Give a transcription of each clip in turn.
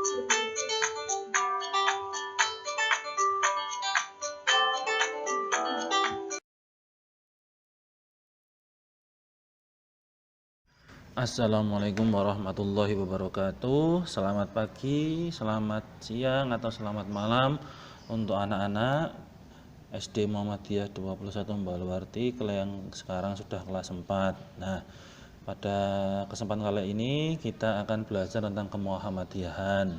Assalamualaikum warahmatullahi wabarakatuh. Selamat pagi, selamat siang, atau selamat malam untuk anak-anak SD Muhammadiyah 21 Baluwarti yang sekarang sudah kelas 4. Nah, pada kesempatan kali ini kita akan belajar tentang kemuhammadiyahan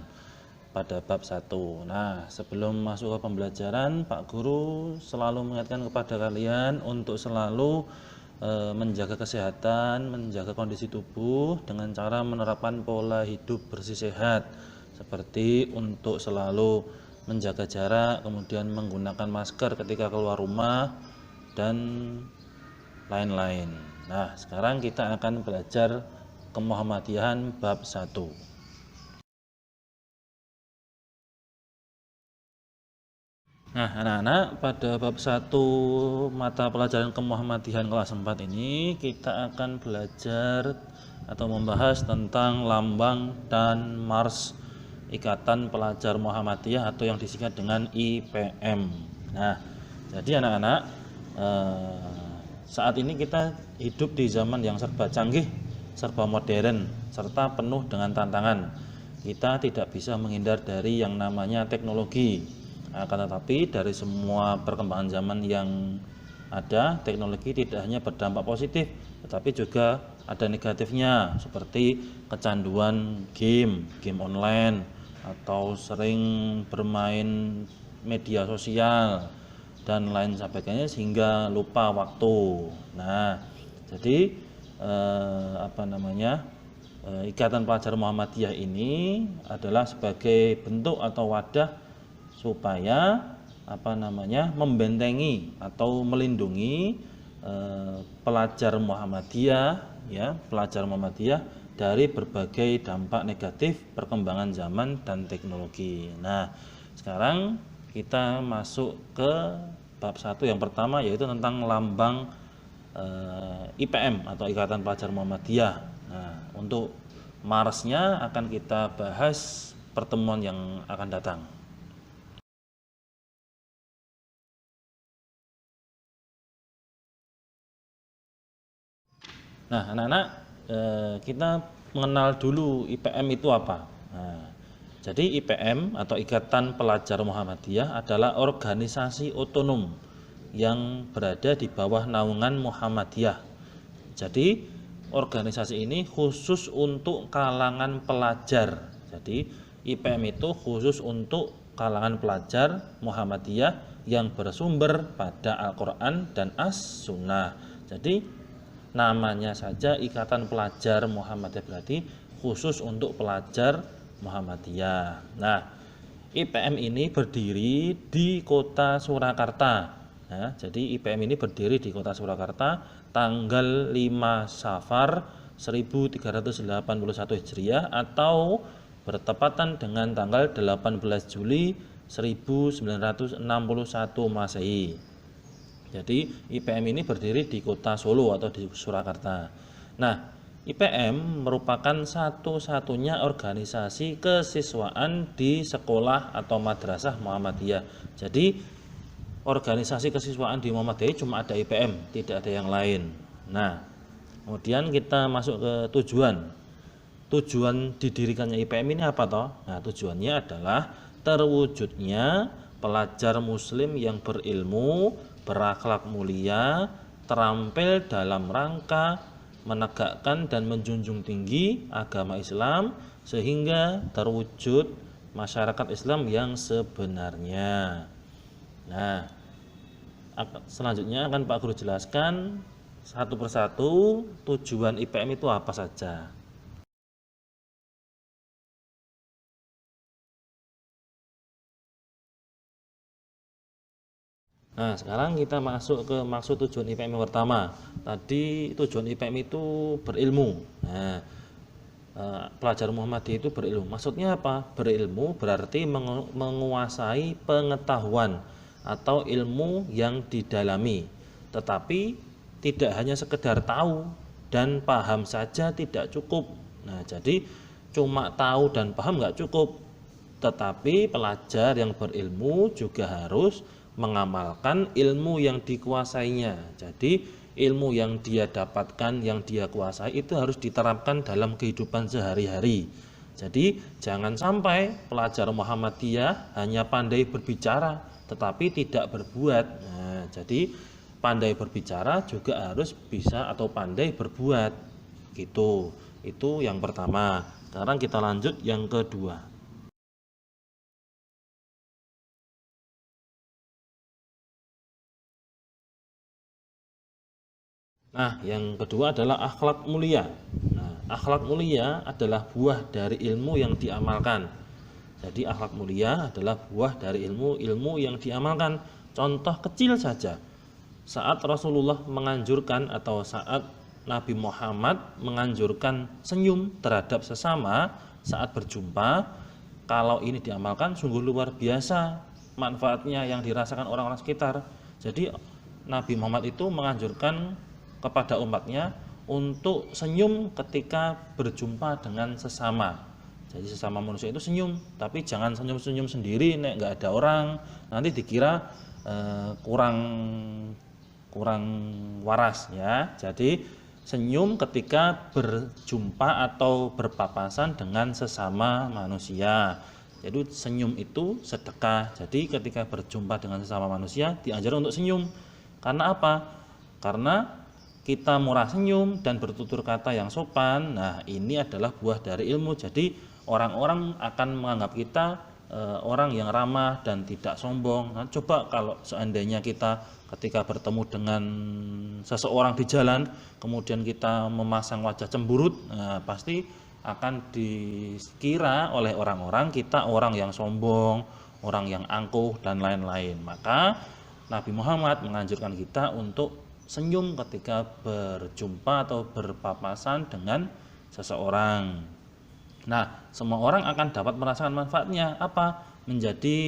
pada bab 1. Nah, sebelum masuk ke pembelajaran, Pak Guru selalu mengingatkan kepada kalian untuk selalu menjaga kesehatan, menjaga kondisi tubuh dengan cara menerapkan pola hidup bersih sehat, seperti untuk selalu menjaga jarak, kemudian menggunakan masker ketika keluar rumah, dan lain-lain. Nah, sekarang kita akan belajar kemuhammadiyahan bab 1. Nah, anak-anak, pada bab 1 mata pelajaran kemuhammadiyahan kelas 4 ini kita akan belajar atau membahas tentang lambang dan mars Ikatan Pelajar Muhammadiyah atau yang disingkat dengan IPM. Nah, jadi anak-anak, saat ini kita hidup di zaman yang serba canggih, serba modern, serta penuh dengan tantangan. Kita tidak bisa menghindar dari yang namanya teknologi. Akan tetapi dari semua perkembangan zaman yang ada, teknologi tidak hanya berdampak positif, tetapi juga ada negatifnya, seperti kecanduan game online, atau sering bermain media sosial dan lain sebagainya sehingga lupa waktu. Nah, jadi Ikatan Pelajar Muhammadiyah ini adalah sebagai bentuk atau wadah supaya membentengi atau melindungi pelajar Muhammadiyah, ya, pelajar Muhammadiyah dari berbagai dampak negatif perkembangan zaman dan teknologi. Nah, sekarang kita masuk ke bab 1 yang pertama, yaitu tentang lambang IPM atau Ikatan Pelajar Muhammadiyah. Nah, untuk marsnya akan kita bahas pertemuan yang akan datang. Nah, anak-anak, kita mengenal dulu IPM itu apa. Nah, jadi IPM atau Ikatan Pelajar Muhammadiyah adalah organisasi otonom yang berada di bawah naungan Muhammadiyah. Jadi organisasi ini khusus untuk kalangan pelajar. Jadi IPM itu khusus untuk kalangan pelajar Muhammadiyah yang bersumber pada Al-Quran dan As-Sunnah. Jadi namanya saja Ikatan Pelajar Muhammadiyah, berarti khusus untuk pelajar Muhammadiyah. Nah, IPM ini berdiri di kota Surakarta. Nah, jadi IPM ini berdiri di kota Surakarta tanggal 5 Safar 1381 Hijriah atau bertepatan dengan tanggal 18 Juli 1961 Masehi. Jadi IPM ini berdiri di kota Solo atau di Surakarta. Nah, IPM merupakan satu-satunya organisasi kesiswaan di sekolah atau madrasah Muhammadiyah. Jadi organisasi kesiswaan di Muhammadiyah cuma ada IPM, tidak ada yang lain. Nah, kemudian kita masuk ke tujuan. Tujuan didirikannya IPM ini apa toh? Nah, tujuannya adalah terwujudnya pelajar muslim yang berilmu, berakhlak mulia, terampil dalam rangka menegakkan dan menjunjung tinggi agama Islam sehingga terwujud masyarakat Islam yang sebenarnya. Nah, selanjutnya akan Pak Guru jelaskan satu persatu tujuan IPM itu apa saja. Nah, sekarang kita masuk ke maksud tujuan IPM yang pertama. Tadi tujuan IPM itu berilmu. Nah, pelajar Muhammadiyah itu berilmu. Maksudnya apa? Berilmu berarti menguasai pengetahuan atau ilmu yang didalami. Tetapi tidak hanya sekedar tahu dan paham saja tidak cukup. Nah, jadi cuma tahu dan paham nggak cukup. Tetapi pelajar yang berilmu juga harus mengamalkan ilmu yang dikuasainya. Jadi ilmu yang dia dapatkan, yang dia kuasai itu harus diterapkan dalam kehidupan sehari-hari. Jadi jangan sampai pelajar Muhammadiyah hanya pandai berbicara tetapi tidak berbuat. Nah, jadi pandai berbicara juga harus bisa atau pandai berbuat. Gitu. Itu yang pertama. Sekarang kita lanjut yang kedua. Nah, yang kedua adalah akhlak mulia. Nah, akhlak mulia adalah buah dari ilmu yang diamalkan. Jadi akhlak mulia adalah buah dari ilmu yang diamalkan. Contoh kecil saja. Saat Rasulullah menganjurkan atau saat Nabi Muhammad menganjurkan senyum terhadap sesama saat berjumpa, kalau ini diamalkan sungguh luar biasa manfaatnya yang dirasakan orang-orang sekitar. Jadi Nabi Muhammad itu menganjurkan kepada umatnya untuk senyum ketika berjumpa dengan sesama. Jadi sesama manusia itu senyum, tapi jangan senyum-senyum sendiri nek nggak ada orang, nanti dikira kurang waras ya. Jadi senyum ketika berjumpa atau berpapasan dengan sesama manusia. Jadi senyum itu sedekah. Jadi ketika berjumpa dengan sesama manusia diajarkan untuk senyum. Karena apa? Karena kita murah senyum dan bertutur kata yang sopan. Nah, ini adalah buah dari ilmu. Jadi orang-orang akan menganggap kita orang yang ramah dan tidak sombong. Nah, coba kalau seandainya kita ketika bertemu dengan seseorang di jalan, kemudian kita memasang wajah cemburut, nah, pasti akan dikira oleh orang-orang kita orang yang sombong, orang yang angkuh dan lain-lain. Maka Nabi Muhammad menganjurkan kita untuk senyum ketika berjumpa atau berpapasan dengan seseorang. Nah, semua orang akan dapat merasakan manfaatnya. Apa? Menjadi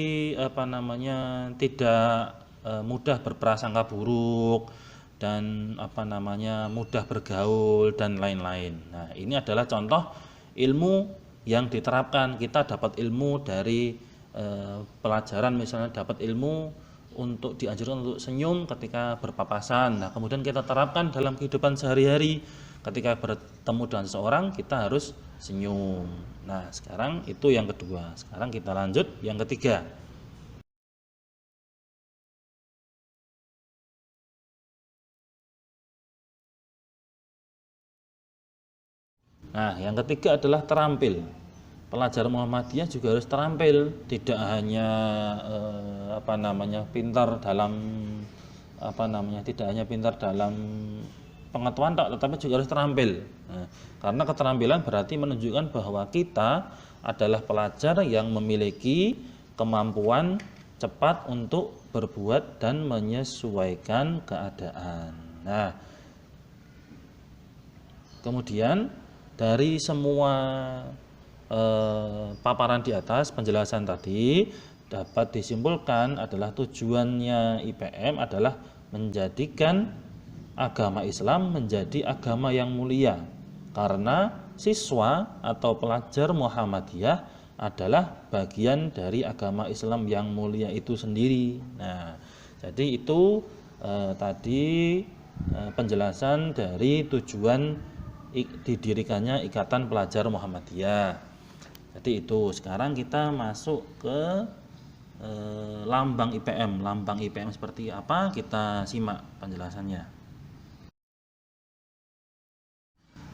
tidak mudah berprasangka buruk dan mudah bergaul dan lain-lain. Nah, ini adalah contoh ilmu yang diterapkan. Kita dapat ilmu dari pelajaran, misalnya dapat ilmu untuk dianjurkan untuk senyum ketika berpapasan. Nah, kemudian kita terapkan dalam kehidupan sehari-hari. Ketika bertemu dengan seseorang, kita harus senyum. Nah, sekarang itu yang kedua. Sekarang kita lanjut yang ketiga. Nah, yang ketiga adalah terampil. Pelajar Muhammadiyah juga harus terampil, tidak hanya pintar dalam tidak hanya pintar dalam pengetahuan tetapi juga harus terampil. Nah, karena keterampilan berarti menunjukkan bahwa kita adalah pelajar yang memiliki kemampuan cepat untuk berbuat dan menyesuaikan keadaan. Nah, kemudian dari semua paparan di atas, penjelasan tadi dapat disimpulkan adalah tujuannya IPM adalah menjadikan agama Islam menjadi agama yang mulia, karena siswa atau pelajar Muhammadiyah adalah bagian dari agama Islam yang mulia itu sendiri. Nah, jadi itu tadi penjelasan dari tujuan didirikannya Ikatan Pelajar Muhammadiyah. Jadi itu. Sekarang kita masuk ke lambang IPM. Lambang IPM seperti apa? Kita simak penjelasannya.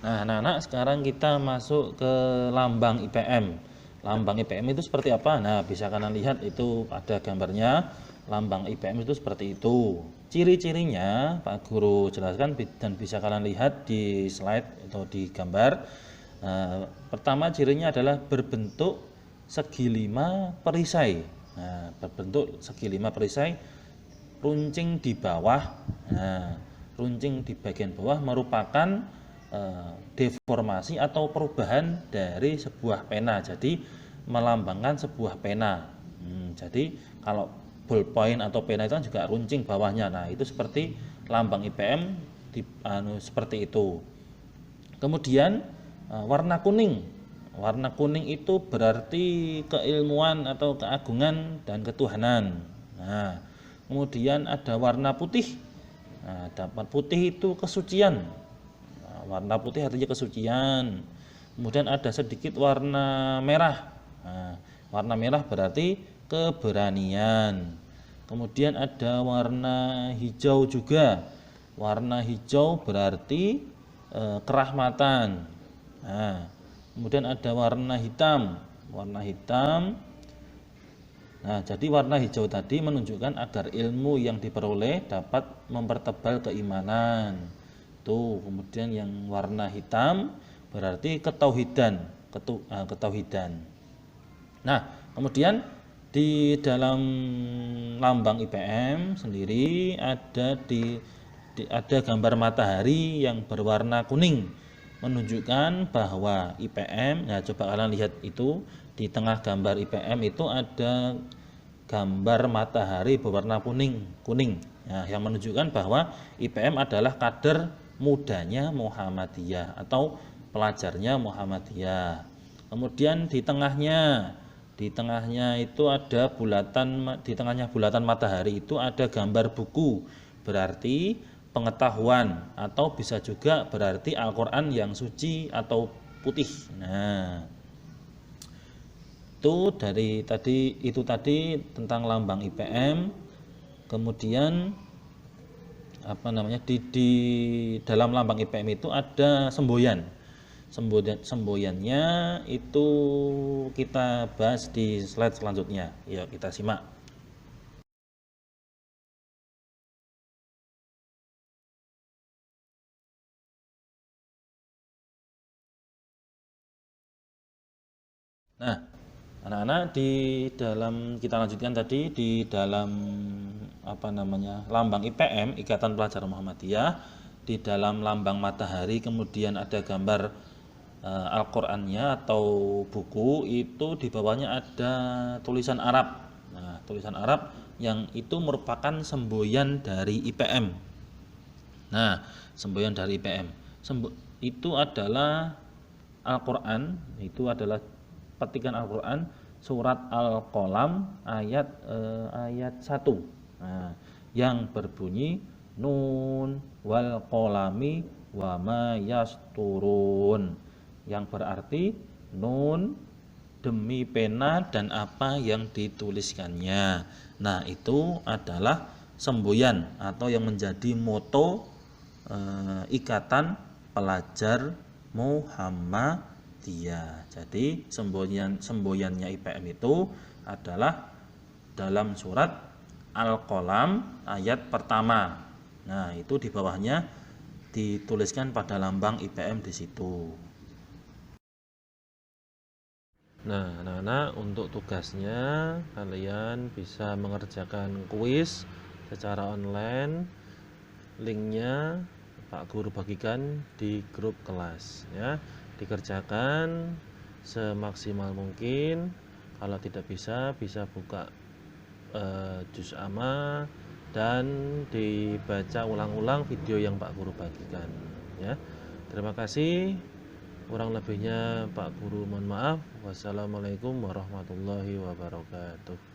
Nah, anak-anak, sekarang kita masuk ke lambang IPM. Lambang IPM itu seperti apa? Nah, bisa kalian lihat itu ada gambarnya. Lambang IPM itu seperti itu. Ciri-cirinya Pak Guru jelaskan dan bisa kalian lihat di slide atau di gambar. Nah, pertama cirinya adalah berbentuk segi 5 perisai. Nah, berbentuk segi 5 perisai, runcing di bawah. Nah, runcing di bagian bawah merupakan deformasi atau perubahan dari sebuah pena. Jadi melambangkan sebuah pena. Jadi kalau ballpoint atau pena itu kan juga runcing bawahnya. Nah, itu seperti lambang IPM seperti itu. Kemudian warna kuning. warna kuning itu berarti keilmuan atau keagungan dan ketuhanan. Nah, kemudian ada warna putih. Nah, dapat putih itu kesucian. Nah, warna putih artinya kesucian. Kemudian ada sedikit warna merah. Nah, warna merah berarti keberanian. Kemudian ada warna hijau juga. Warna hijau berarti kerahmatan. Nah, kemudian ada warna hitam. Warna hitam. Nah, jadi warna hijau tadi menunjukkan agar ilmu yang diperoleh dapat mempertebal keimanan. Tuh, kemudian yang warna hitam berarti ketauhidan, ketauhidan. Nah, kemudian di dalam lambang IPM sendiri ada gambar matahari yang berwarna kuning, menunjukkan bahwa IPM. Nah, coba kalian lihat itu di tengah gambar IPM itu ada gambar matahari berwarna kuning. Nah, yang menunjukkan bahwa IPM adalah kader mudanya Muhammadiyah atau pelajarnya Muhammadiyah. Kemudian di tengahnya itu ada di tengahnya bulatan matahari itu ada gambar buku, berarti pengetahuan, atau bisa juga berarti Al-Qur'an yang suci atau putih. Nah, itu tadi tentang lambang IPM. Kemudian di dalam lambang IPM itu ada semboyan. Semboyannya itu kita bahas di slide selanjutnya. Yuk kita simak. Nah, anak-anak, kita lanjutkan tadi di dalam lambang IPM, Ikatan Pelajar Muhammadiyah. Di dalam lambang matahari kemudian ada gambar Al-Qur'annya atau buku, itu di bawahnya ada tulisan Arab. Nah, tulisan Arab yang itu merupakan semboyan dari IPM. Nah, semboyan dari IPM itu adalah Al-Qur'an, itu adalah petikan Al-Qur'an surat Al-Qalam ayat 1. Nah, yang berbunyi nun wal qalami wa ma yasturun, yang berarti nun demi pena dan apa yang dituliskannya. Nah, itu adalah semboyan atau yang menjadi moto Ikatan Pelajar Muhammadiyah. Jadi semboyannya IPM itu adalah dalam surat Al-Qalam ayat pertama. Nah, itu di bawahnya dituliskan pada lambang IPM di situ. Nah, anak-anak, untuk tugasnya kalian bisa mengerjakan kuis secara online. Linknya Pak Guru bagikan di grup kelas ya. Dikerjakan semaksimal mungkin. Kalau tidak bisa buka juz amma dan dibaca ulang-ulang video yang Pak Guru bagikan ya. Terima kasih. Kurang lebihnya Pak Guru mohon maaf. Wassalamualaikum warahmatullahi wabarakatuh.